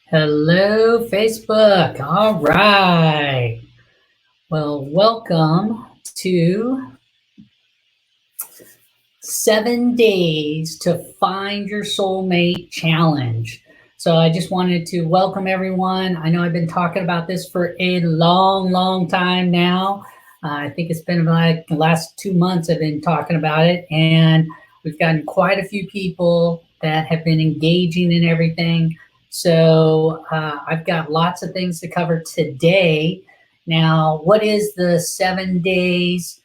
Hello, Facebook. All right. Well, welcome to 7 days to find your soulmate challenge. So I just wanted to welcome everyone. I know I've been talking about this for a long time now. I think it's been like the last 2 months I've been talking about it, and we've gotten quite a few people that have been engaging in everything. So I've got lots of things to cover today. Now, what is the 7 days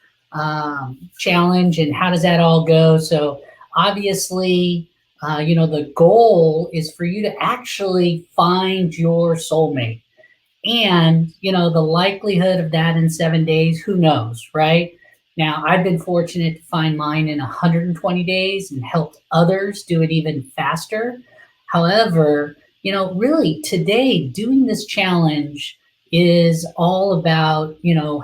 challenge and how does that all go? So obviously, the goal is for you to actually find your soulmate. And, the likelihood of that in 7 days, who knows, right? Now, I've been fortunate to find mine in 120 days and helped others do it even faster. However, really today doing this challenge is all about,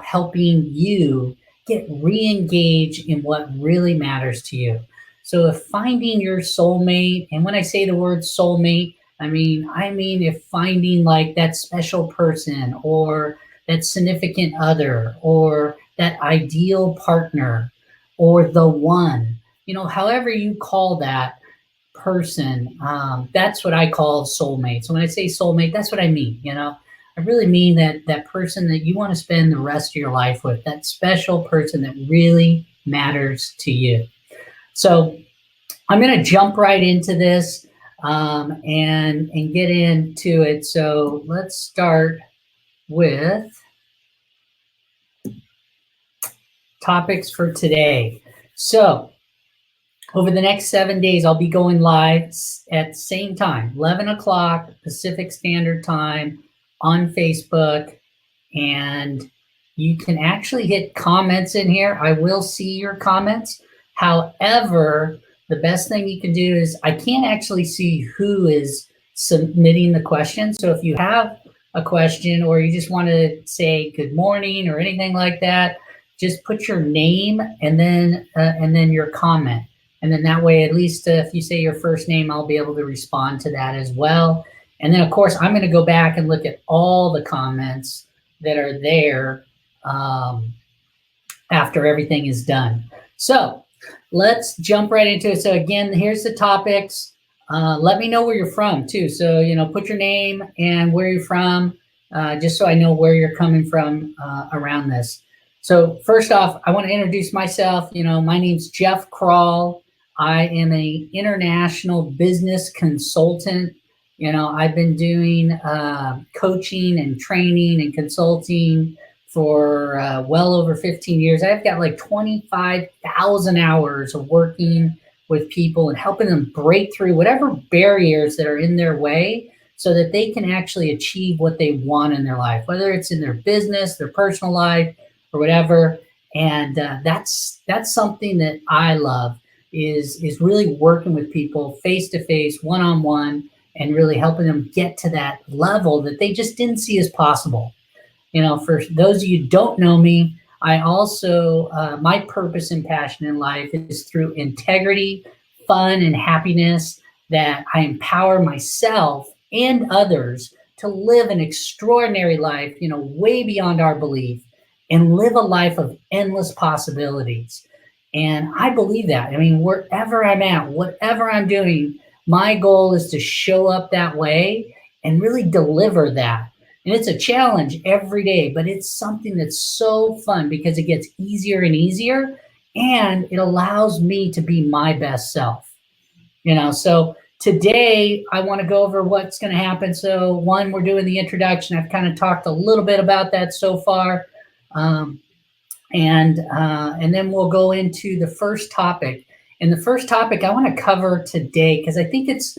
helping you get re-engaged in what really matters to you. So if finding your soulmate, and when I say the word soulmate, I mean if finding like that special person or that significant other or that ideal partner or the one, however you call that person, that's what I call soulmate. So when I say soulmate, that's what I mean. I really mean that person that you want to spend the rest of your life with, that special person that really matters to you. So I'm going to jump right into this and get into it. So let's start with topics for today. So over the next 7 days, I'll be going live at the same time, 11 o'clock Pacific Standard Time on Facebook. And you can actually hit comments in here. I will see your comments. However, the best thing you can do is I can't actually see who is submitting the question. So if you have a question or you just want to say good morning or anything like that, just put your name and then your comment. And then that way, at least if you say your first name, I'll be able to respond to that as well. And then, of course, I'm going to go back and look at all the comments that are there after everything is done. So let's jump right into it. So again, here's the topics. Let me know where you're from too. So, put your name and where you're from, just so I know where you're coming from around this. So first off, I want to introduce myself. My name's Jeff Krahl. I am an international business consultant. I've been doing coaching and training and consulting for well over 15 years. I've got like 25,000 hours of working with people and helping them break through whatever barriers that are in their way so that they can actually achieve what they want in their life, whether it's in their business, their personal life, or whatever. And that's something that I love is really working with people face to face, one-on-one, and really helping them get to that level that they just didn't see as possible. For those of you who don't know me, I also, my purpose and passion in life is through integrity, fun, and happiness, that I empower myself and others to live an extraordinary life, way beyond our belief, and live a life of endless possibilities. And I believe that. Wherever I'm at, whatever I'm doing, my goal is to show up that way and really deliver that. And it's a challenge every day, but it's something that's so fun because it gets easier and easier, and it allows me to be my best self. So today I want to go over what's going to happen. So one, we're doing the introduction. I've kind of talked a little bit about that so far. And then we'll go into the first topic. And the first topic I want to cover today, because I think it's,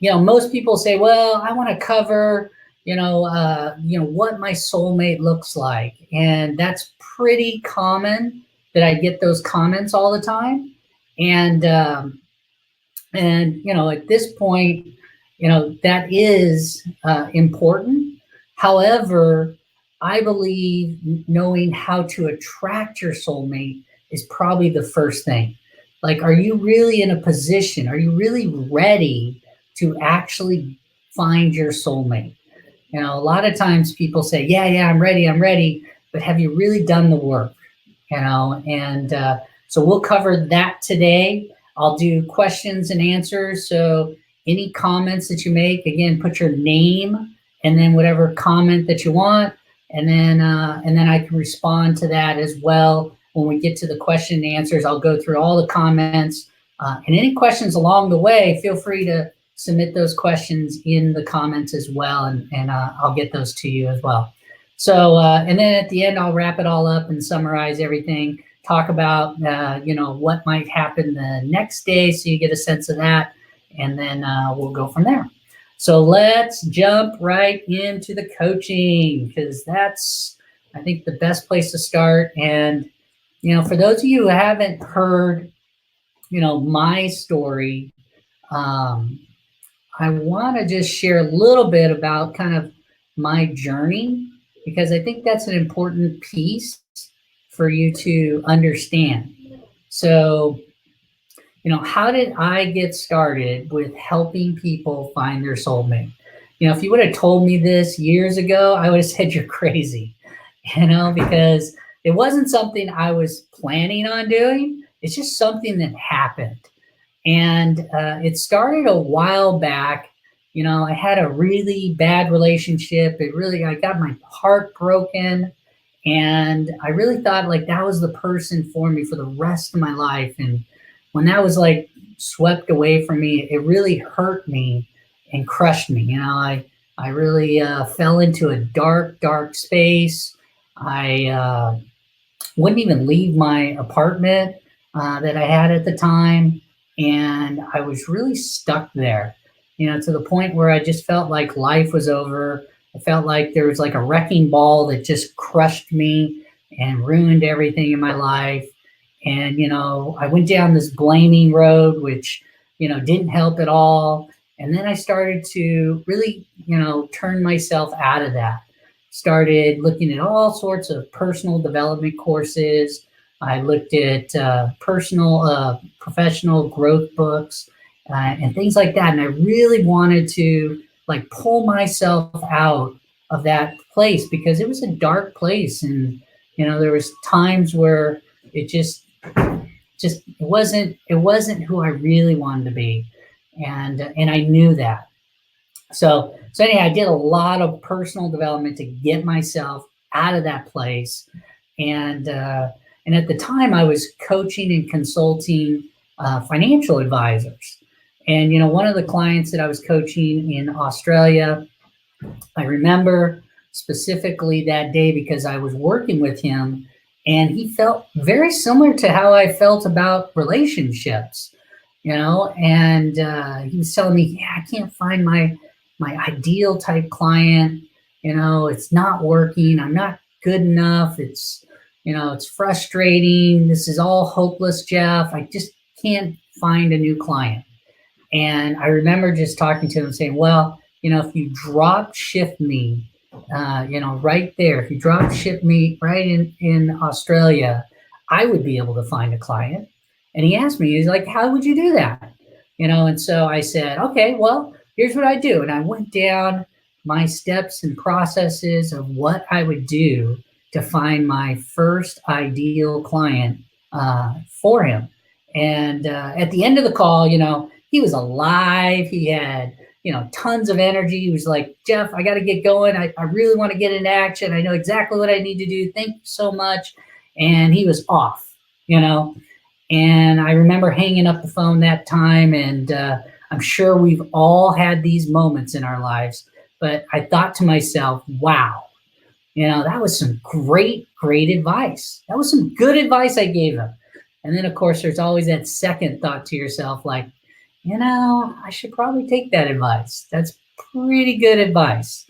most people say, well, I want to cover, what my soulmate looks like. And that's pretty common that I get those comments all the time. And at this point, that is important. However, I believe knowing how to attract your soulmate is probably the first thing. Like, are you really in a position? Are you really ready to actually find your soulmate? You know, a lot of times people say, yeah, I'm ready. But have you really done the work? You know, and so we'll cover that today. I'll do questions and answers. So any comments that you make, again, put your name and then whatever comment that you want, and then I can respond to that as well. When we get to the question and answers, I'll go through all the comments, and any questions along the way, feel free to submit those questions in the comments as well, and I'll get those to you as well. So, and then at the end, I'll wrap it all up and summarize everything, talk about, you know, what might happen the next day so you get a sense of that, and then we'll go from there. So let's jump right into the coaching, because that's, I think, the best place to start. And, you know, for those of you who haven't heard, you know, my story, I want to just share a little bit about kind of my journey, because I think that's an important piece for you to understand. So, you know, how did I get started with helping people find their soulmate? You know, if you would have told me this years ago, I would have said you're crazy, you know, because it wasn't something I was planning on doing. It's just something that happened. And it started a while back. You know, I had a really bad relationship. I got my heart broken. And I really thought like that was the person for me for the rest of my life. And when that was like swept away from me, it really hurt me and crushed me. You know, I really fell into a dark space. I wouldn't even leave my apartment that I had at the time. And I was really stuck there, you know, to the point where I just felt like life was over. I felt like there was like a wrecking ball that just crushed me and ruined everything in my life. And, you know, I went down this blaming road, which, you know, didn't help at all. And then I started to really, you know, turn myself out of that. Started looking at all sorts of personal development courses. I looked at professional growth books and things like that. And I really wanted to like pull myself out of that place, because it was a dark place. And, you know, there was times where it just it wasn't who I really wanted to be. And I knew that. So anyhow, I did a lot of personal development to get myself out of that place. And at the time I was coaching and consulting financial advisors. And, you know, one of the clients that I was coaching in Australia, I remember specifically that day because I was working with him, and he felt very similar to how I felt about relationships, you know, and he was telling me, yeah, I can't find my ideal type client. You know, it's not working. I'm not good enough. It's, you know, it's frustrating. This is all hopeless, Jeff. I just can't find a new client. And I remember just talking to him saying, well, you know, if you drop ship me, you know, right there, if you drop ship me right in Australia, I would be able to find a client. And he asked me, he's like, how would you do that? You know, and so I said, okay, well, here's what I do. And I went down my steps and processes of what I would do to find my first ideal client for him. And at the end of the call, you know, he was alive. He had, you know, tons of energy. He was like, Jeff, I got to get going. I really want to get into action. I know exactly what I need to do. Thank you so much. And he was off, you know. And I remember hanging up the phone that time. And I'm sure we've all had these moments in our lives. But I thought to myself, wow, you know, that was some great advice. That was some good advice I gave him. And then, of course, there's always that second thought to yourself, like, you know, I should probably take that advice. That's pretty good advice.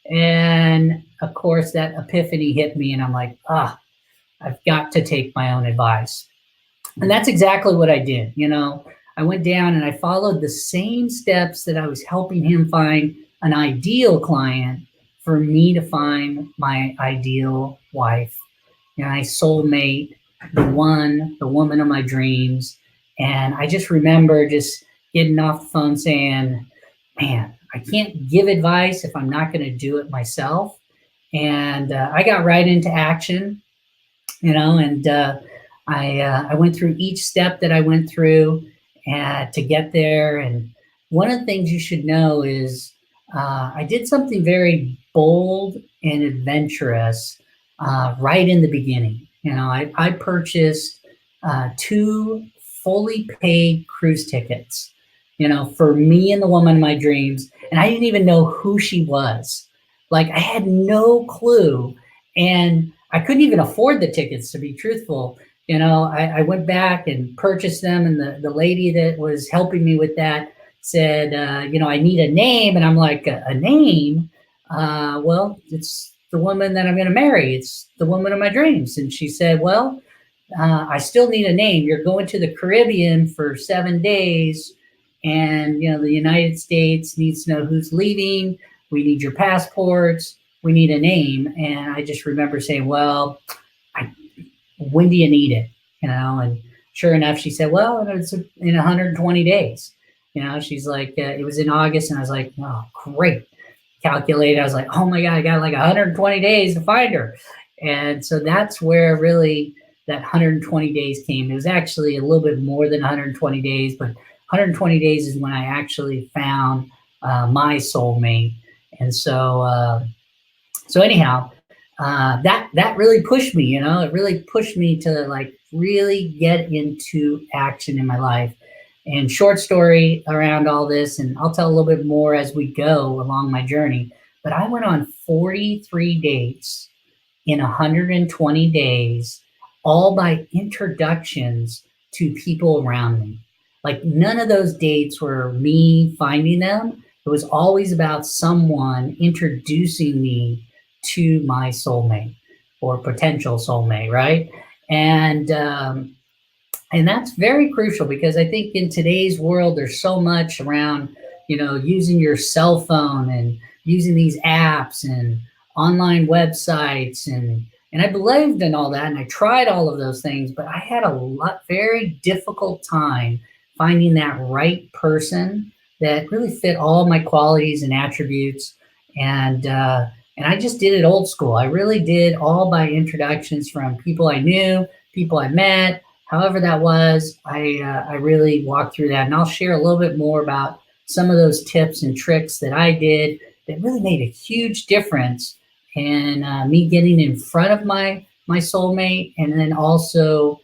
And of course, that epiphany hit me, and I'm like, I've got to take my own advice. And that's exactly what I did. You know, I went down and I followed the same steps that I was helping him find an ideal client for me to find my ideal wife, you know, my soulmate, the woman of my dreams. And I just remember just getting off the phone saying, man, I can't give advice if I'm not going to do it myself. And I got right into action, and I went through each step that I went through to get there. And one of the things you should know is I did something very bold and adventurous right in the beginning. I purchased 2 fully paid cruise tickets, for me and the woman of my dreams. And I didn't even know who she was. Like, I had no clue. And I couldn't even afford the tickets, to be truthful. I went back and purchased them, and the lady that was helping me with that said, I need a name. And I'm like, a name? Well, it's the woman that I'm going to marry. It's the woman of my dreams. And she said, well, I still need a name. You're going to the Caribbean for 7 days, and the United States needs to know who's leaving. We need your passports. We need a name. And I just remember saying, well, when do you need it? And sure enough, she said, well, it's in 120 days. She's like, it was in August, and I was like, oh, great. Calculated. I was like, oh my God, I got like 120 days to find her. And so that's where really that 120 days came. It was actually a little bit more than 120 days, but 120 days is when I actually found my soulmate. And so, anyhow, that really pushed me. It really pushed me to like really get into action in my life. And short story around all this, and I'll tell a little bit more as we go along my journey. But I went on 43 dates in 120 days, all by introductions to people around me. Like, none of those dates were me finding them. It was always about someone introducing me to my soulmate or potential soulmate, right? And that's very crucial, because I think in today's world, there's so much around, using your cell phone and using these apps and online websites. And I believed in all that, and I tried all of those things, but I had a very difficult time finding that right person that really fit all my qualities and attributes. And I just did it old school. I really did all by introductions from people I knew, people I met. However that was, I really walked through that. And I'll share a little bit more about some of those tips and tricks that I did that really made a huge difference in me getting in front of my soulmate, and then also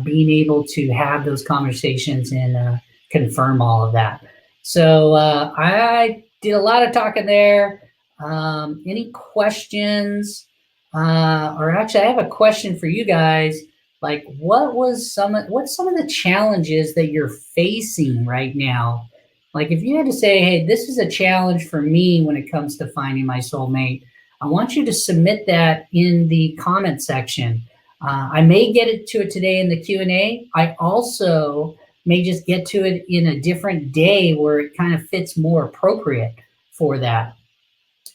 being able to have those conversations and confirm all of that. So I did a lot of talking there. Any questions? Or actually, I have a question for you guys. Like, what's some of the challenges that you're facing right now? Like, if you had to say, hey, this is a challenge for me when it comes to finding my soulmate, I want you to submit that in the comment section. I may get to it today in the Q&A. I also may just get to it in a different day where it kind of fits more appropriate for that.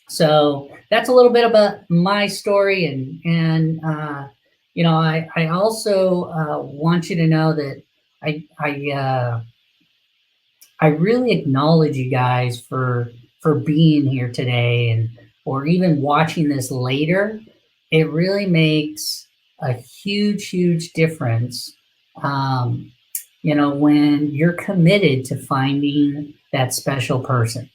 So that's a little bit about my story. And I also want you to know that I really acknowledge you guys for being here today, and or even watching this later. It really makes a huge difference, when you're committed to finding that special person.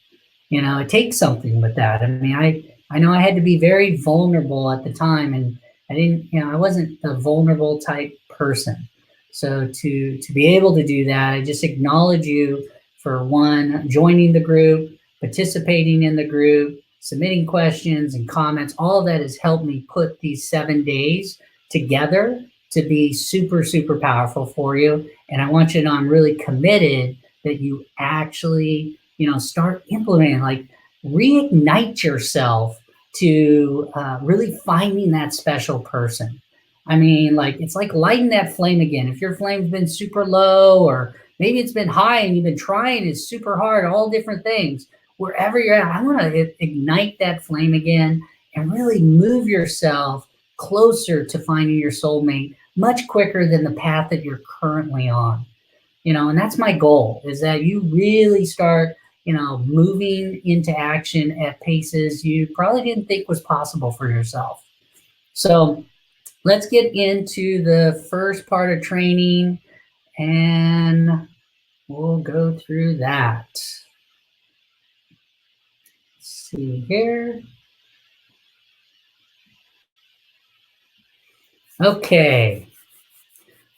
It takes something with that. I mean, I know I had to be very vulnerable at the time, and I wasn't a vulnerable type person. So to be able to do that, I just acknowledge you for one, joining the group, participating in the group, submitting questions and comments. All of that has helped me put these 7 days together to be super powerful for you. And I want you to know I'm really committed that you actually, start implementing, like reignite yourself to really finding that special person. I mean, like, it's like lighting that flame again. If your flame's been super low, or maybe it's been high and you've been trying it super hard, all different things, wherever you're at, I want to ignite that flame again and really move yourself closer to finding your soulmate much quicker than the path that you're currently on. And that's my goal, is that you really start moving into action at paces you probably didn't think was possible for yourself. So let's get into the first part of training, and we'll go through that. Let's see here. Okay.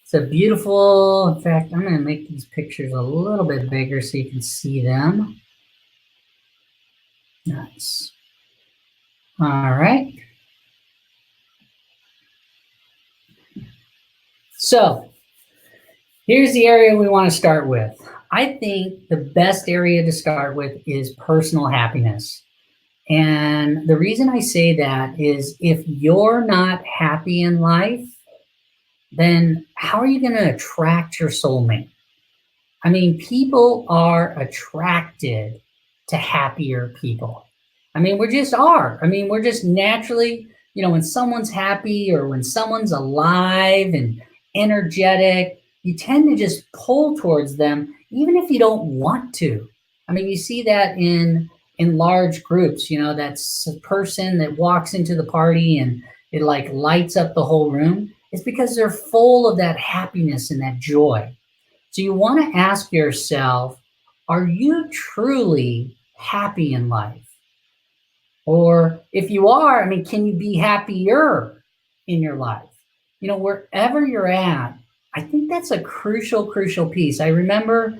It's a beautiful, in fact, I'm going to make these pictures a little bit bigger so you can see them. Nice. All right. So here's the area we want to start with. I think the best area to start with is personal happiness. And the reason I say that is if you're not happy in life, then how are you going to attract your soulmate? I mean, people are attracted to happier people. I mean, we just are. I mean, we're just naturally, when someone's happy or when someone's alive and energetic, you tend to just pull towards them, even if you don't want to. I mean, you see that in large groups, that's a person that walks into the party and it like lights up the whole room. It's because they're full of that happiness and that joy. So you want to ask yourself, are you truly happy in life? Or if you are, I mean, can you be happier in your life? Wherever you're at, I think that's a crucial piece. I remember,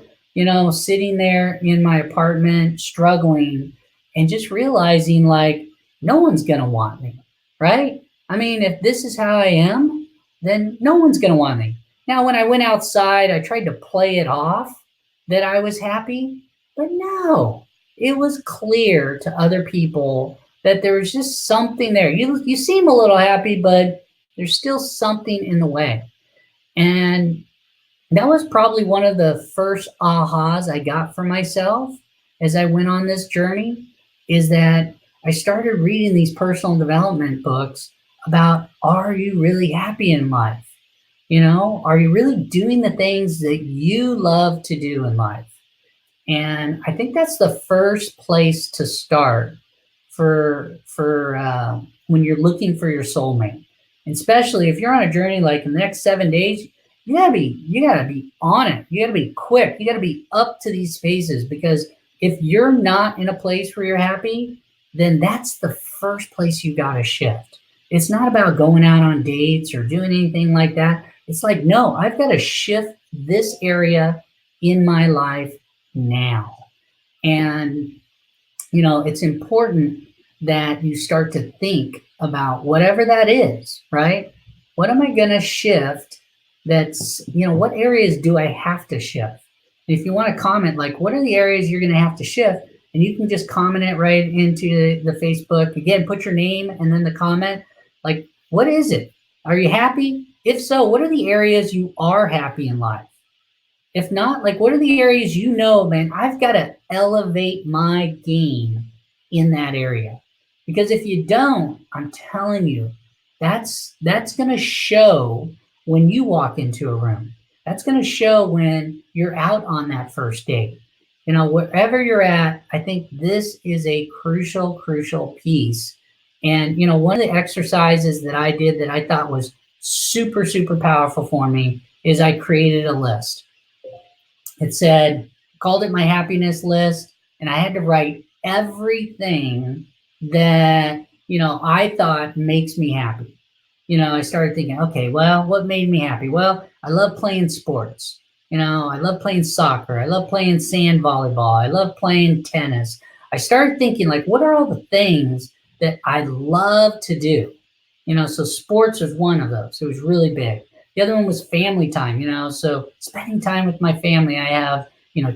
sitting there in my apartment, struggling and just realizing like, no one's going to want me, right? I mean, if this is how I am, then no one's going to want me. Now, when I went outside, I tried to play it off that I was happy, but no, it was clear to other people that there was just something there. You seem a little happy, but there's still something in the way. And that was probably one of the first ahas I got for myself as I went on this journey, is that I started reading these personal development books about, are you really happy in life? Are you really doing the things that you love to do in life? And I think that's the first place to start for when you're looking for your soulmate. And especially if you're on a journey like in the next 7 days, you gotta be on it. You gotta be quick. You gotta be up to these spaces, because if you're not in a place where you're happy, then that's the first place you gotta shift. It's not about going out on dates or doing anything like that. It's like, no, I've got to shift this area in my life now. And, it's important that you start to think about whatever that is, right? What am I going to shift? That's, what areas do I have to shift? If you want to comment, like, what are the areas you're going to have to shift? And you can just comment it right into the Facebook. Again, put your name and then the comment. Like, what is it? Are you happy? If so, what are the areas you are happy in life? If not, like, what are the areas man, I've got to elevate my game in that area? Because if you don't, I'm telling you, that's going to show when you walk into a room. That's going to show when you're out on that first date. Wherever you're at, I think this is a crucial piece. And, one of the exercises that I did that I thought was super powerful for me is I created a list. It said, called it my happiness list, and I had to write everything that, I thought makes me happy. I started thinking, okay, well, what made me happy? Well, I love playing sports. I love playing soccer. I love playing sand volleyball. I love playing tennis. I started thinking, like, what are all the things that I love to do? So sports was one of those. It was really big. The other one was family time, so spending time with my family. I have,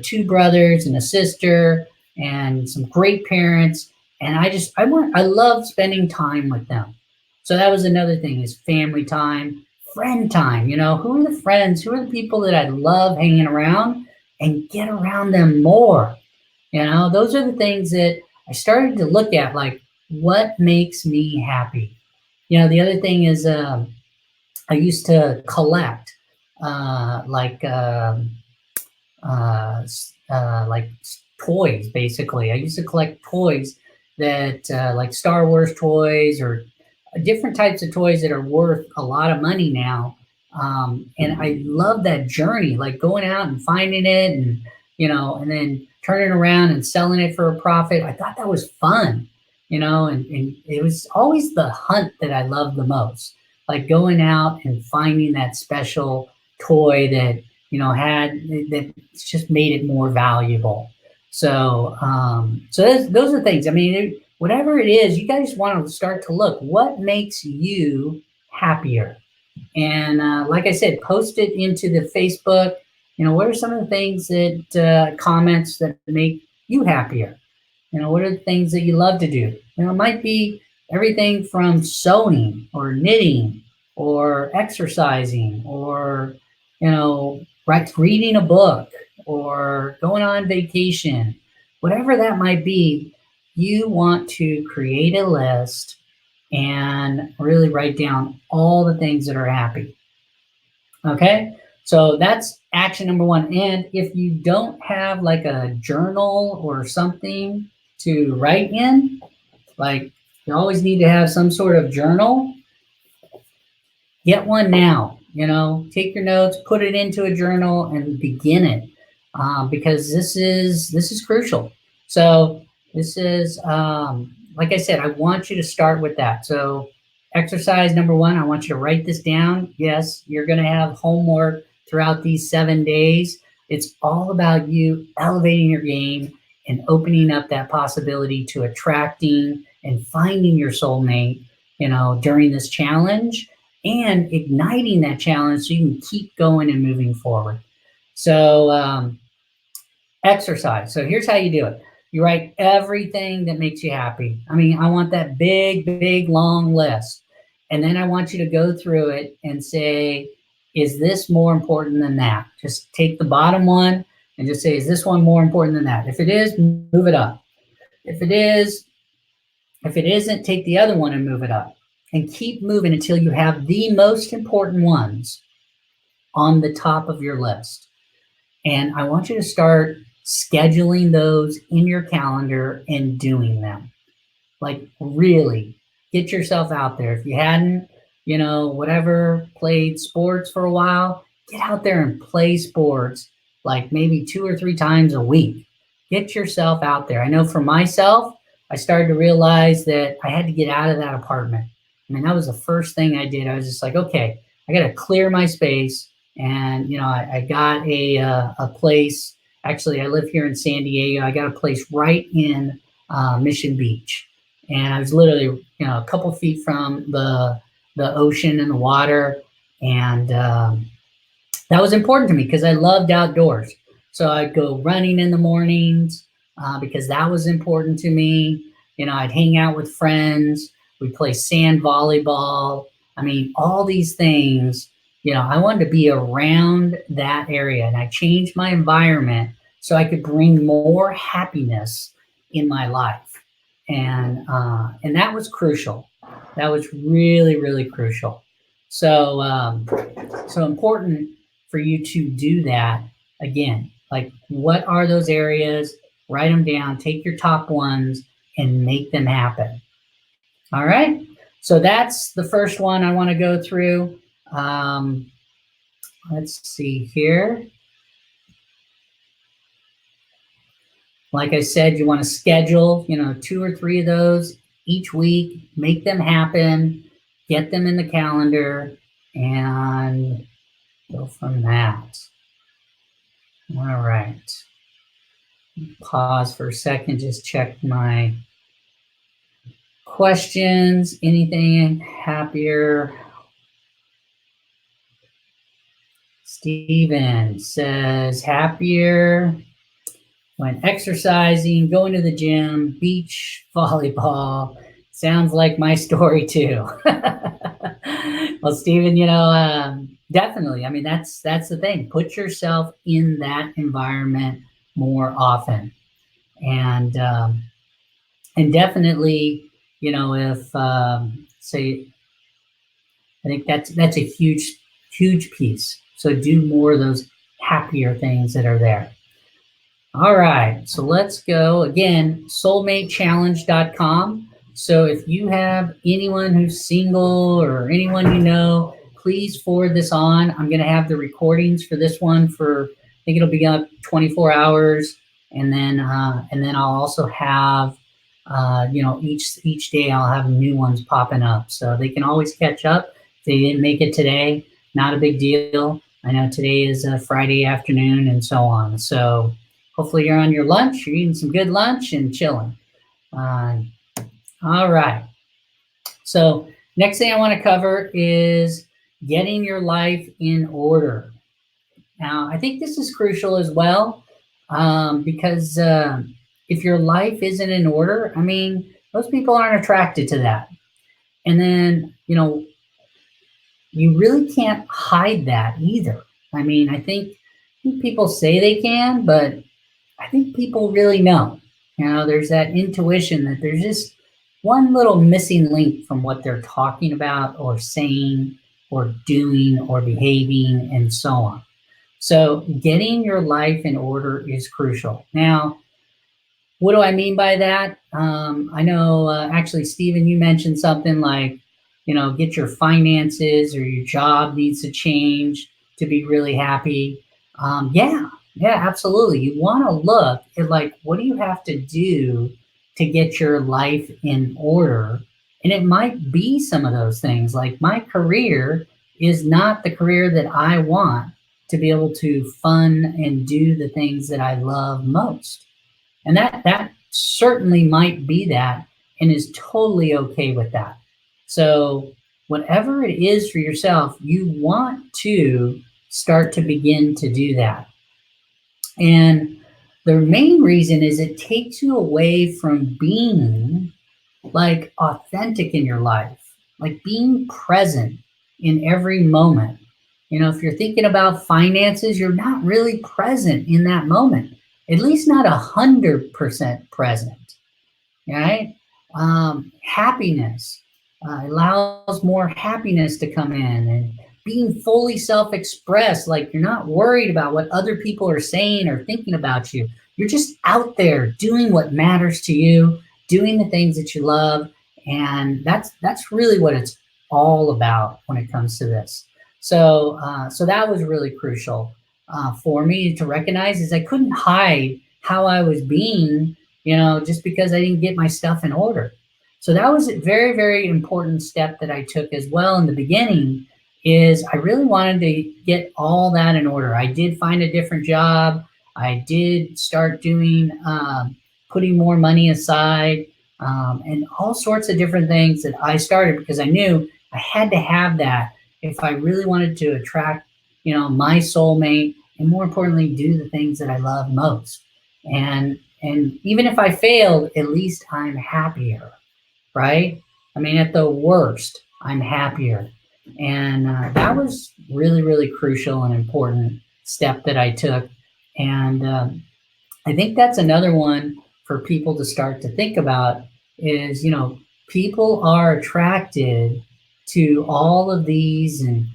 2 brothers and a sister and some great parents. And I love spending time with them. So that was another thing, is family time, friend time. Who are the friends? Who are the people that I love hanging around, and get around them more? Those are the things that I started to look at, like, what makes me happy? The other thing is, I used to collect, like toys, basically. I used to collect toys that like Star Wars toys or different types of toys that are worth a lot of money now. And I love that journey, like going out and finding it and, and then turning around and selling it for a profit. I thought that was fun, and it was always the hunt that I loved the most, like going out and finding that special toy that, that just made it more valuable. So, those are things. I mean, whatever it is, you guys want to start to look what makes you happier. And like I said, post it into the Facebook. What are some of the things that comments that make you happier? What are the things that you love to do? It might be everything from sewing or knitting or exercising or, reading a book or going on vacation. Whatever that might be, you want to create a list and really write down all the things that are happy. Okay, so that's action number one. And if you don't have like a journal or something to write in, like you always need to have some sort of journal, get one now. Take your notes, put it into a journal, and begin it, because this is crucial. So this is, like I said, I want you to start with that. So exercise number one, I want you to write this down. Yes, you're going to have homework throughout these 7 days. It's all about you elevating your game and opening up that possibility to attracting and finding your soulmate, during this challenge, and igniting that challenge so you can keep going and moving forward. So exercise. So here's how you do it. You write everything that makes you happy. I mean, I want that big, long list. And then I want you to go through it and say, is this more important than that? Just take the bottom one and just say, is this one more important than that? If it is, move it up. If it isn't, take the other one and move it up. And keep moving until you have the most important ones on the top of your list. And I want you to start scheduling those in your calendar and doing them. Like really get yourself out there. If you hadn't, played sports for a while, get out there and play sports like maybe 2 or 3 times a week. Get yourself out there. I know for myself, I started to realize that I had to get out of that apartment. I mean, that was the first thing I did. I was just like, okay, I got to clear my space. And, I got a place. Actually, I live here in San Diego. I got a place right in Mission Beach. And I was literally, a couple feet from the ocean and the water. And that was important to me because I loved outdoors. So I'd go running in the mornings because that was important to me. I'd hang out with friends. We'd play sand volleyball. I mean, all these things, I wanted to be around that area. And I changed my environment so I could bring more happiness in my life. And that was crucial. That was really, really crucial. So, so important for you to do that again. Like, what are those areas? Write them down, take your top ones and make them happen. All right. So that's the first one I want to go through. Let's see here. Like I said, you want to schedule, 2 or 3 of those each week, make them happen, get them in the calendar, and go from that. All right. Pause for a second, just check my questions. Anything happier? Steven says happier when exercising, going to the gym, beach volleyball. Sounds like my story too. Well, Steven, definitely. I mean, that's the thing. Put yourself in that environment more often, and definitely, if say, I think that's a huge piece. So do more of those happier things that are there. All right, so let's go again, soulmatechallenge.com. So if you have anyone who's single or anyone you know, please forward this on. I'm going to have the recordings for this one for, I think it'll be up 24 hours, and then I'll also have, each day I'll have new ones popping up, so they can always catch up. If they didn't make it today, not a big deal. I know today is a Friday afternoon and so on. So hopefully you're on your lunch, you're eating some good lunch and chilling. All right. So next thing I want to cover is getting your life in order. Now, I think this is crucial as well, because if your life isn't in order, I mean, most people aren't attracted to that. And then, you really can't hide that either. I mean, I think people say they can, but I think people really know. There's that intuition that there's just one little missing link from what they're talking about or saying or doing or behaving and so on. So getting your life in order is crucial. Now, what do I mean by that? I know, actually, Stephen, you mentioned something like, get your finances or your job needs to change to be really happy. Yeah, absolutely. You want to look at like, what do you have to do to get your life in order? And it might be some of those things. Like my career is not the career that I want to be able to fund and do the things that I love most. And that certainly might be that and is totally okay with that. So whatever it is for yourself, you want to start to begin to do that. And the main reason is it takes you away from being like authentic in your life, like being present in every moment. If you're thinking about finances, you're not really present in that moment, at least not 100% present, right? Happiness allows more happiness to come in, and being fully self-expressed, like you're not worried about what other people are saying or thinking about you. You're just out there doing what matters to you, doing the things that you love, and that's really what it's all about when it comes to this. So that was really crucial for me to recognize, is I couldn't hide how I was being, just because I didn't get my stuff in order. So that was a very, very important step that I took as well in the beginning, is I really wanted to get all that in order. I did find a different job. I did start doing, putting more money aside, and all sorts of different things that I started because I knew I had to have that if I really wanted to attract, my soulmate, and more importantly, do the things that I love most. And even if I failed, at least I'm happier, right? I mean, at the worst, I'm happier. And that was really, really crucial and important step that I took. And I think that's another one for people to start to think about is, people are attracted to all of these and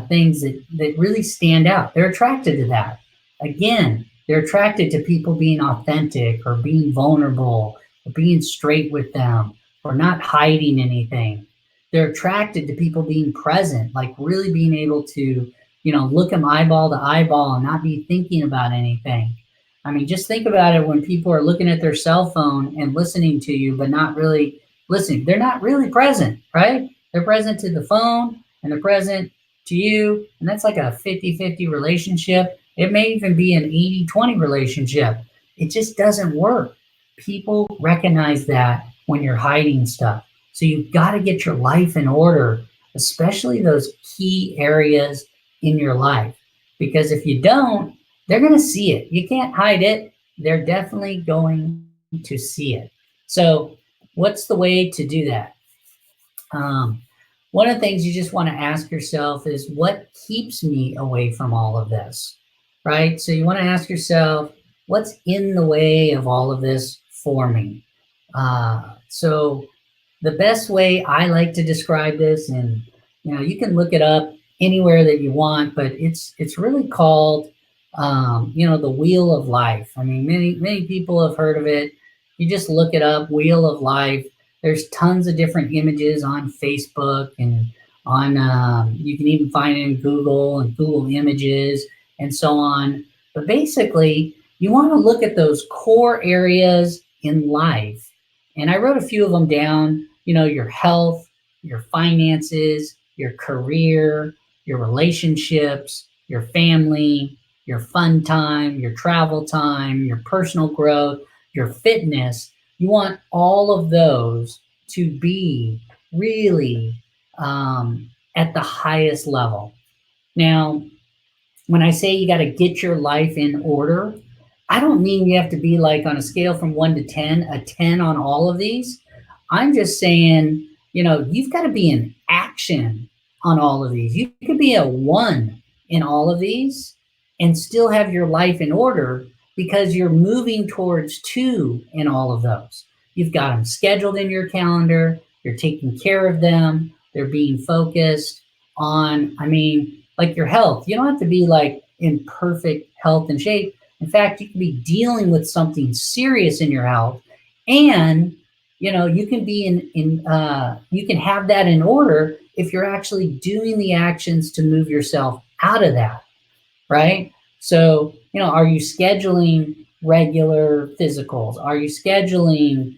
things that really stand out. They're attracted to that. Again, they're attracted to people being authentic or being vulnerable or being straight with them or not hiding anything. They're attracted to people being present, like really being able to, look them eyeball to eyeball and not be thinking about anything. I mean, just think about it when people are looking at their cell phone and listening to you, but not really listening. They're not really present, right? They're present to the phone and they're present to you. And that's like a 50-50 relationship. It may even be an 80-20 relationship. It just doesn't work. People recognize that when you're hiding stuff. So you've got to get your life in order, especially those key areas in your life. Because if you don't, they're going to see it. You can't hide it. They're definitely going to see it. So what's the way to do that? One of the things you just want to ask yourself is, what keeps me away from all of this, right? So you want to ask yourself, what's in the way of all of this for me? So the best way I like to describe this, and you can look it up anywhere that you want, but it's really called the wheel of life. I mean, many people have heard of it. You just look it up, wheel of life. There's tons of different images on Facebook and on, you can even find it in Google and Google Images and so on. But basically, you want to look at those core areas in life. And I wrote a few of them down, your health, your finances, your career, your relationships, your family, your fun time, your travel time, your personal growth, your fitness. You want all of those to be really at the highest level. Now, when I say you got to get your life in order, I don't mean you have to be like on a scale from 1 to 10, a 10 on all of these. I'm just saying, you've got to be in action on all of these. You could be a 1 in all of these and still have your life in order because you're moving towards 2 in all of those. You've got them scheduled in your calendar, you're taking care of them, they're being focused on, like your health. You don't have to be like in perfect health and shape. In fact, you can be dealing with something serious in your health, and you can be you can have that in order if you're actually doing the actions to move yourself out of that, right? So, are you scheduling regular physicals? Are you scheduling,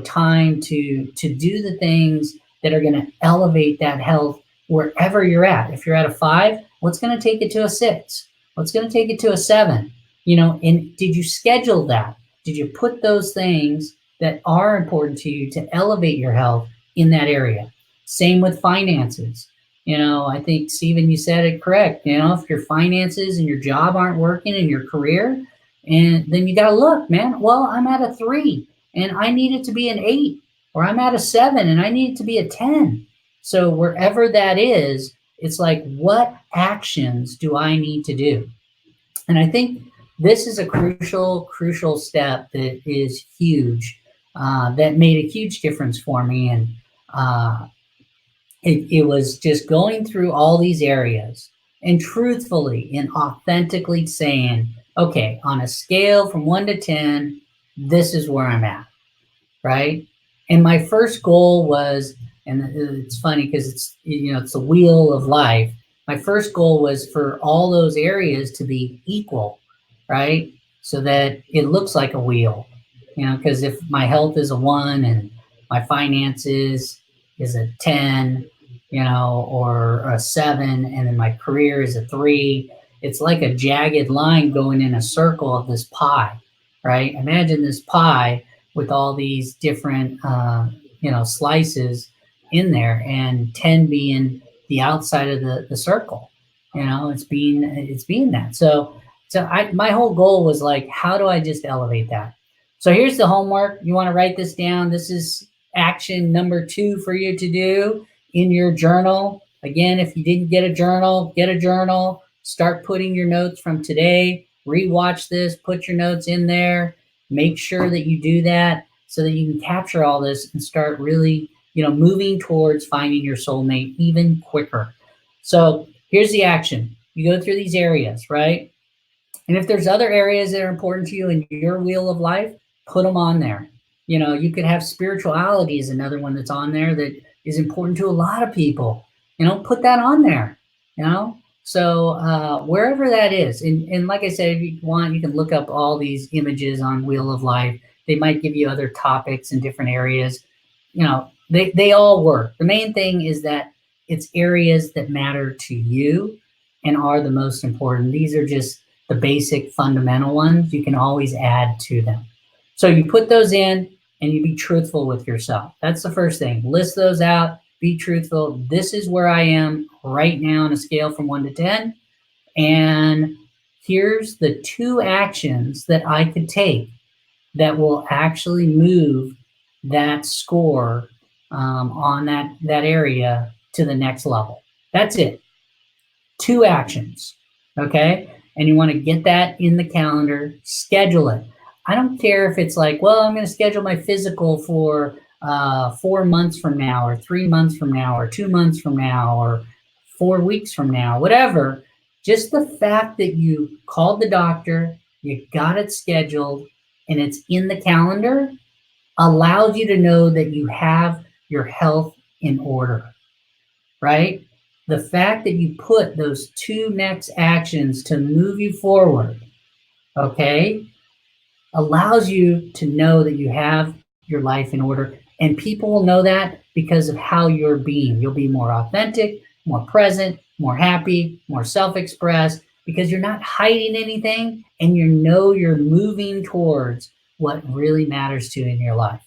time to do the things that are going to elevate that health wherever you're at? If you're at a 5, what's going to take it to a 6? What's going to take it to a 7? And did you schedule that? Did you put those things that are important to you to elevate your health in that area? Same with finances. I think, Stephen, you said it correct. If your finances and your job aren't working in your career, and then you got to look, man, well, I'm at a 3 and I need it to be an 8, or I'm at a 7 and I need it to be a 10. So wherever that is, it's like, what actions do I need to do? And I think this is a crucial step that is huge, that made a huge difference for me. And it was just going through all these areas and truthfully and authentically saying, okay, on a scale from 1 to 10, this is where I'm at, right? And my first goal was, and it's funny because it's the wheel of life. My first goal was for all those areas to be equal, right? So that it looks like a wheel, because if my health is a 1 and my finances is a 10, or a 7, and then my career is a 3, it's like a jagged line going in a circle of this pie, right? Imagine this pie with all these different, slices in there, and 10 being the outside of the circle. It's being that. So my whole goal was like, how do I just elevate that? So here's the homework. You want to write this down. This is action number 2 for you to do in your journal. Again, if you didn't get a journal, get a journal. Start putting your notes from today. Rewatch this, put your notes in there. Make sure that you do that so that you can capture all this and start really, moving towards finding your soulmate even quicker. So here's the action. You go through these areas, right? And if there's other areas that are important to you in your wheel of life, put them on there. You could have spirituality is another one that's on there that is important to a lot of people. Put that on there, So wherever that is, and like I said, if you want, you can look up all these images on Wheel of Life. They might give you other topics in different areas. They all work. The main thing is that it's areas that matter to you and are the most important. These are just the basic fundamental ones. You can always add to them. So you put those in and you be truthful with yourself. That's the first thing. List those out. Be truthful. This is where I am right now on a scale from 1 to 10. And here's the 2 actions that I could take that will actually move that score on that area to the next level. That's it. 2 actions. Okay. And you want to get that in the calendar, schedule it. I don't care if it's like, well, I'm going to schedule my physical for 4 months from now, or 3 months from now, or 2 months from now, or 4 weeks from now, whatever. Just the fact that you called the doctor, you got it scheduled, and it's in the calendar allows you to know that you have your health in order, right? The fact that you put those two next actions to move you forward, okay, allows you to know that you have your life in order. And people will know that because of how you're being. You'll be more authentic, more present, more happy, more self-expressed, because you're not hiding anything and you know you're moving towards what really matters to you in your life.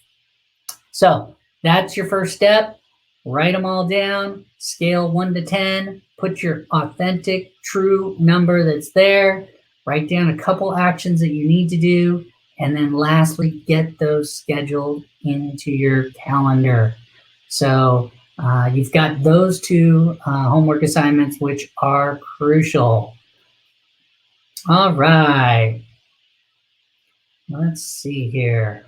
So that's your first step. Write them all down, scale 1 to 10, put your authentic, true number that's there, write down a couple actions that you need to do, and then lastly, get those scheduled into your calendar. So you've got those two homework assignments, which are crucial. All right. Let's see here.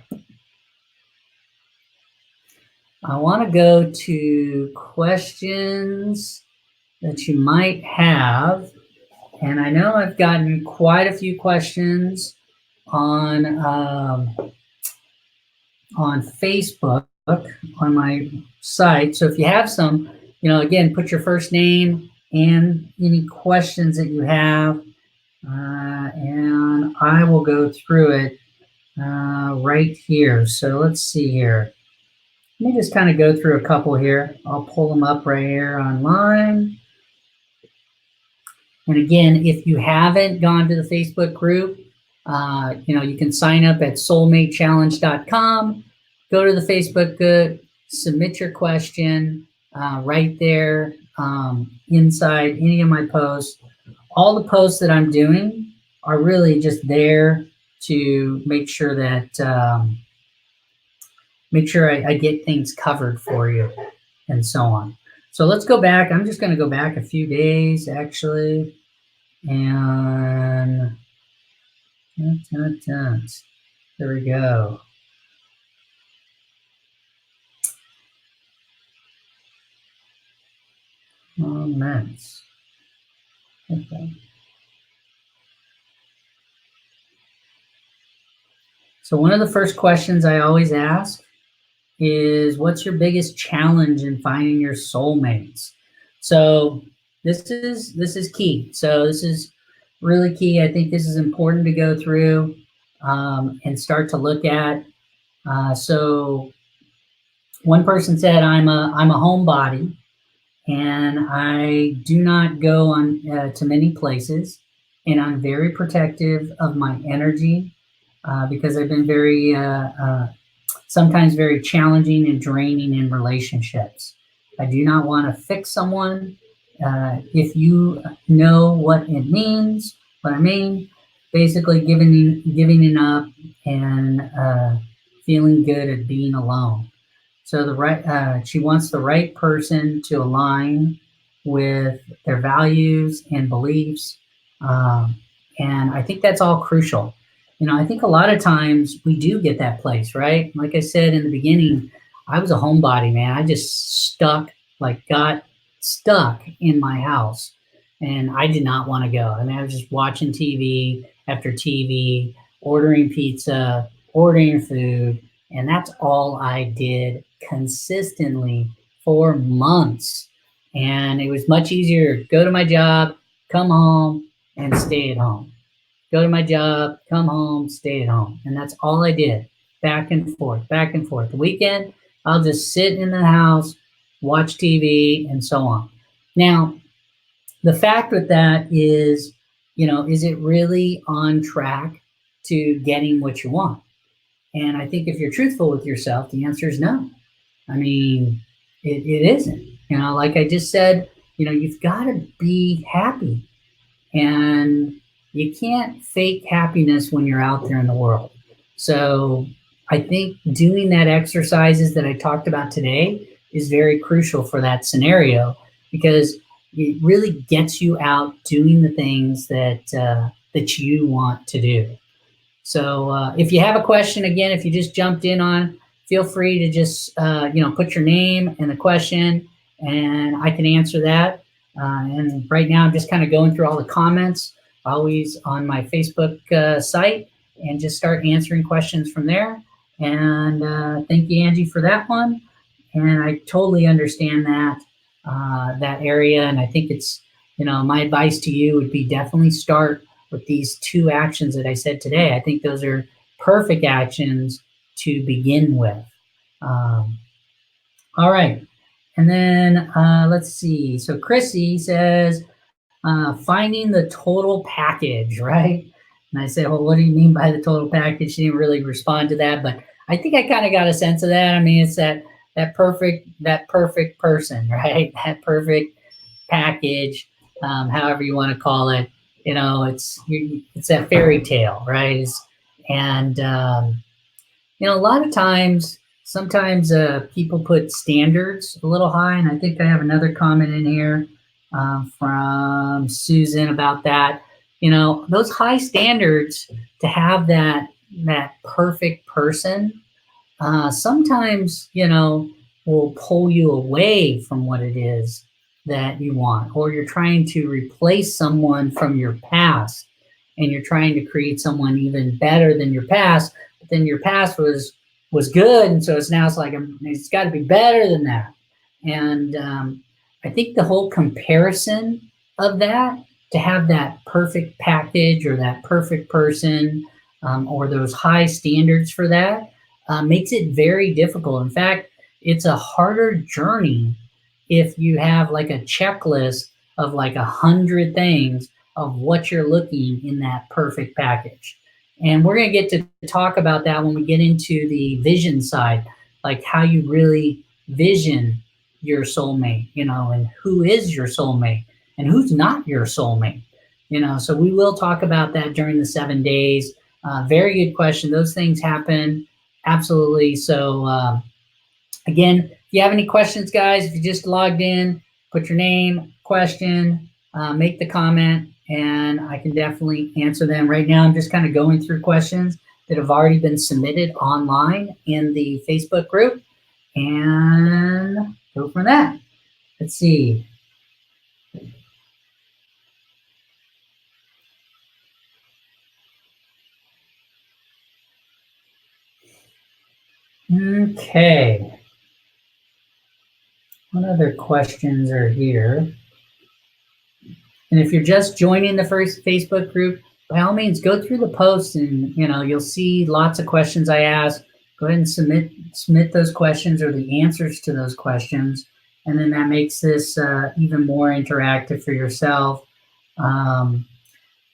I want to go to questions that you might have. And I know I've gotten quite a few questions on Facebook, on my site. So if you have some, again, put your first name and any questions that you have, and I will go through it right here. So let's see here. Let me just kind of go through a couple here. I'll pull them up right here online. And again, if you haven't gone to the Facebook group, you can sign up at soulmatechallenge.com, go to the Facebook group, submit your question right there inside any of my posts. All the posts that I'm doing are really just there to make sure that I get things covered for you and so on. So let's go back. I'm just going to go back a few days actually. And there we go. Moments. Okay. So one of the first questions I always ask is, what's your biggest challenge in finding your soulmates? So this is key. So this is really key. I think this is important to go through and start to look at. So one person said, I'm a homebody and I do not go on to many places, and I'm very protective of my energy because I've been very sometimes very challenging and draining in relationships. I do not want to fix someone. If you know what it means, what I mean, basically giving it up and feeling good at being alone. So she wants the right person to align with their values and beliefs, and I think that's all crucial. I think a lot of times we do get that place, right? Like I said in the beginning, I was a homebody, man. I just got stuck in my house, and I did not want to go. I mean, I was just watching TV after TV, ordering pizza, ordering food, and that's all I did consistently for months. And it was much easier to go to my job, come home, and stay at home. Go to my job, come home, stay at home. And that's all I did, back and forth, back and forth. The weekend, I'll just sit in the house, watch TV, and so on. Now, the fact with that is, is it really on track to getting what you want? And I think if you're truthful with yourself, the answer is no. I mean, it isn't. Like I just said, you've got to be happy. And you can't fake happiness when you're out there in the world. So I think doing that exercises that I talked about today is very crucial for that scenario, because it really gets you out doing the things that you want to do. So if you have a question, again, if you just jumped in on, feel free to just put your name and the question, and I can answer that. And right now I'm just kind of going through all the comments, always on my Facebook site, and just start answering questions from there. And thank you, Angie, for that one. And I totally understand that area. And I think it's, my advice to you would be definitely start with these 2 actions that I said today. I think those are perfect actions to begin with. All right. And then let's see. So Chrissy says, finding the total package, right? And I said, well, what do you mean by the total package? She didn't really respond to that, but I think I kind of got a sense of that. I mean, it's that perfect person, right? That perfect package, however you want to call it. It's that fairy tale, right? And a lot of times, sometimes people put standards a little high, and I think I have another comment in here from Susan about that. Those high standards to have that perfect person sometimes, will pull you away from what it is that you want, or you're trying to replace someone from your past, and you're trying to create someone even better than your past. But then your past was good, and so it's like it's got to be better than that. And I think the whole comparison of that, to have that perfect package or that perfect person, or those high standards for that, makes it very difficult. In fact, it's a harder journey if you have like a checklist of like 100 things of what you're looking in that perfect package. And we're going to get to talk about that when we get into the vision side, like how you really vision your soulmate, and who is your soulmate and who's not your soulmate. So we will talk about that during the 7 days. Very good question. Those things happen. Absolutely. So again, if you have any questions, guys, if you just logged in, put your name, question, make the comment, and I can definitely answer them. Right now, I'm just kind of going through questions that have already been submitted online in the Facebook group, and go from that. Let's see. Okay. What other questions are here? And if you're just joining the first Facebook group, by all means, go through the posts, and you'll see lots of questions I ask. Go ahead and submit those questions or the answers to those questions, and then that makes this even more interactive for yourself.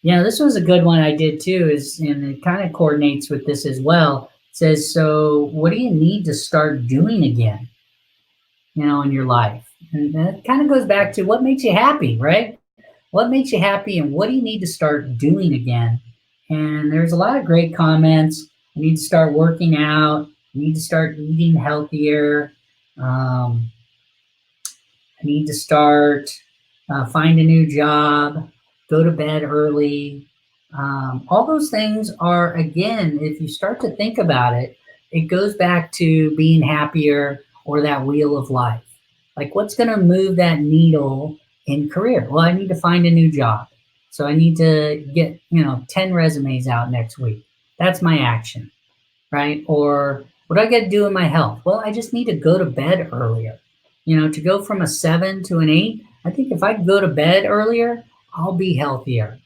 This was a good one I did too, and it kind of coordinates with this as well. It says, so what do you need to start doing again, in your life? And that kind of goes back to what makes you happy, right? What makes you happy, and what do you need to start doing again? And there's a lot of great comments. You need to start working out. You need to start eating healthier. I need to start, find a new job, go to bed early. All those things are, again, if you start to think about it, it goes back to being happier, or that wheel of life. Like, what's going to move that needle in career? Well, I need to find a new job. So I need to get, 10 resumes out next week. That's my action, right? Or what do I got to do in my health? Well, I just need to go to bed earlier. To go from a 7 to an 8, I think if I go to bed earlier, I'll be healthier.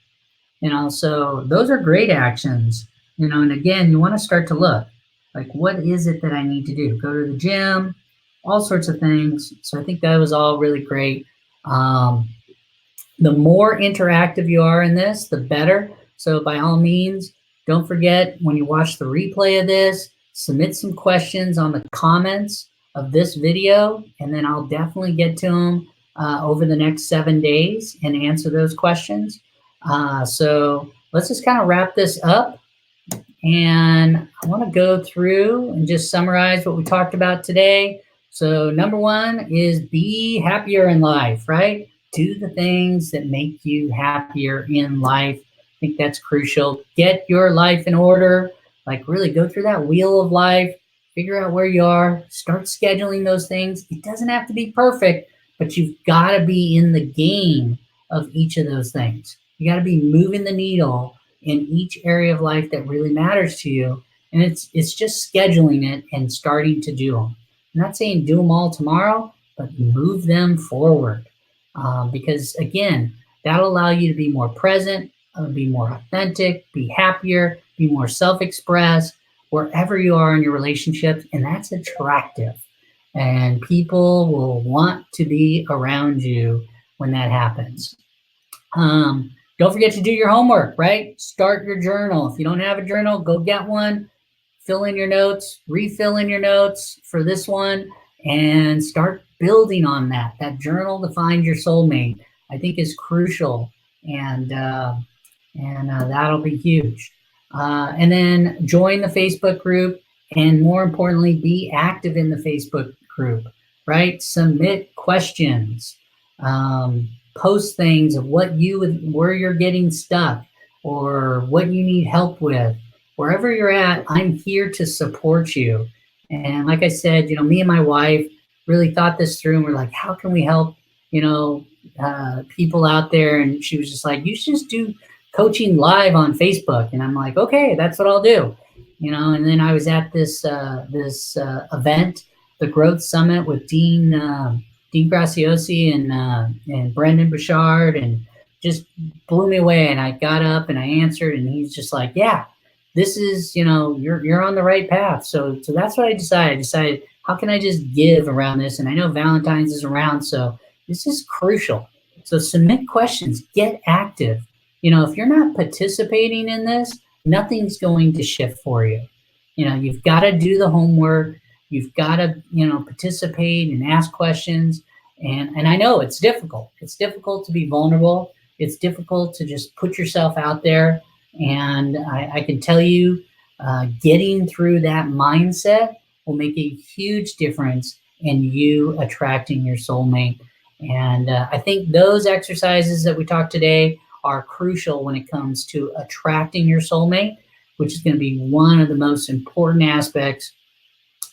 So those are great actions, and again, you want to start to look, like, what is it that I need to do? Go to the gym, all sorts of things. So I think that was all really great. The more interactive you are in this, the better. So by all means, don't forget, when you watch the replay of this, submit some questions on the comments of this video, and then I'll definitely get to them over the next 7 days and answer those questions. So let's just kind of wrap this up. And I want to go through and just summarize what we talked about today. So number 1 is be happier in life, right? Do the things that make you happier in life. I think that's crucial. Get your life in order. Like, really go through that wheel of life, figure out where you are, start scheduling those things. It doesn't have to be perfect, but you've got to be in the game of each of those things. You got to be moving the needle in each area of life that really matters to you. And it's just scheduling it and starting to do them. I'm not saying do them all tomorrow, but move them forward. Because again, that'll allow you to be more present, be more authentic, be happier, be more self-expressed wherever you are in your relationships. And that's attractive. And people will want to be around you when that happens. Don't forget to do your homework, right? Start your journal. If you don't have a journal, go get one. Fill in your notes, refill in your notes for this one, and start building on that. That journal to find your soulmate, I think, is crucial, and that'll be huge. And then join the Facebook group, and more importantly, be active in the Facebook group, right? Submit questions, post things of where you're getting stuck or what you need help with. Wherever you're at, I'm here to support you. And like I said, me and my wife really thought this through, and we're like, how can we help, people out there? And she was just like, you should just do coaching live on Facebook. And I'm like, okay, that's what I'll do. And then I was at this event, the Growth Summit with Dean Graciosi and Brendan Bouchard, and just blew me away. And I got up and I answered, and he's just like, yeah, this is, you're on the right path. So that's what I decided. I decided, how can I just give around this? And I know Valentine's is around, so this is crucial. So submit questions, get active. If you're not participating in this, nothing's going to shift for you. You've got to do the homework. You've got to, participate and ask questions. And I know it's difficult. It's difficult to be vulnerable. It's difficult to just put yourself out there. And I can tell you, getting through that mindset will make a huge difference in you attracting your soulmate. And I think those exercises that we talked today are crucial when it comes to attracting your soulmate, which is going to be one of the most important aspects.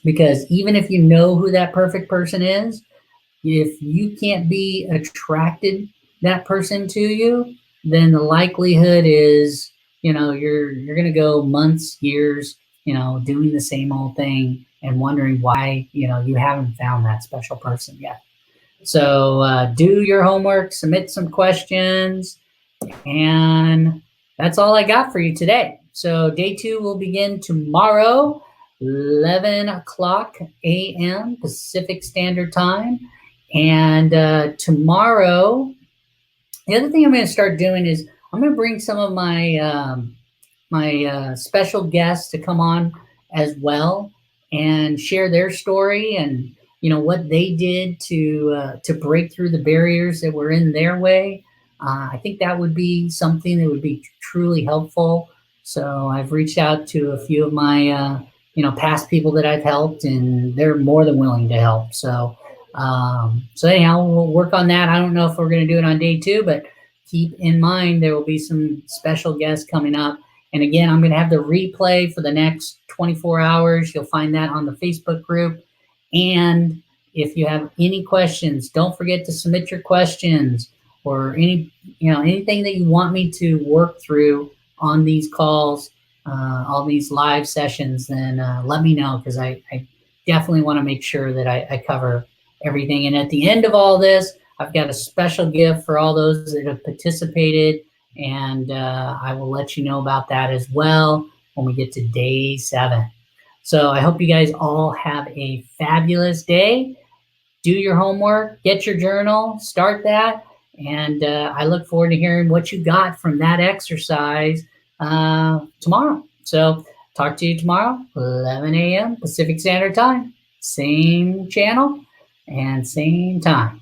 Because even if you know who that perfect person is, if you can't be attracted that person to you, then the likelihood is, you're going to go months, years, doing the same old thing and wondering why, you haven't found that special person yet. So do your homework, submit some questions, and that's all I got for you today. So day 2 will begin tomorrow, 11 o'clock a.m. Pacific Standard Time. And tomorrow, the other thing I'm going to start doing is I'm going to bring some of my my special guests to come on as well and share their story and what they did to break through the barriers that were in their way. I think that would be something that would be truly helpful. So I've reached out to a few of my past people that I've helped, and they're more than willing to help. So anyhow, we'll work on that. I don't know if we're going to do it on day 2, but keep in mind there will be some special guests coming up. And again, I'm going to have the replay for the next 24 hours. You'll find that on the Facebook group. And if you have any questions, don't forget to submit your questions or anything that you want me to work through on these calls, on these live sessions, then let me know, because I definitely want to make sure that I cover everything. And at the end of all this, I've got a special gift for all those that have participated, and I will let you know about that as well when we get to day 7. So I hope you guys all have a fabulous day. Do your homework, get your journal, start that, and I look forward to hearing what you got from that exercise tomorrow. So talk to you tomorrow, 11 a.m. Pacific Standard Time, same channel and same time.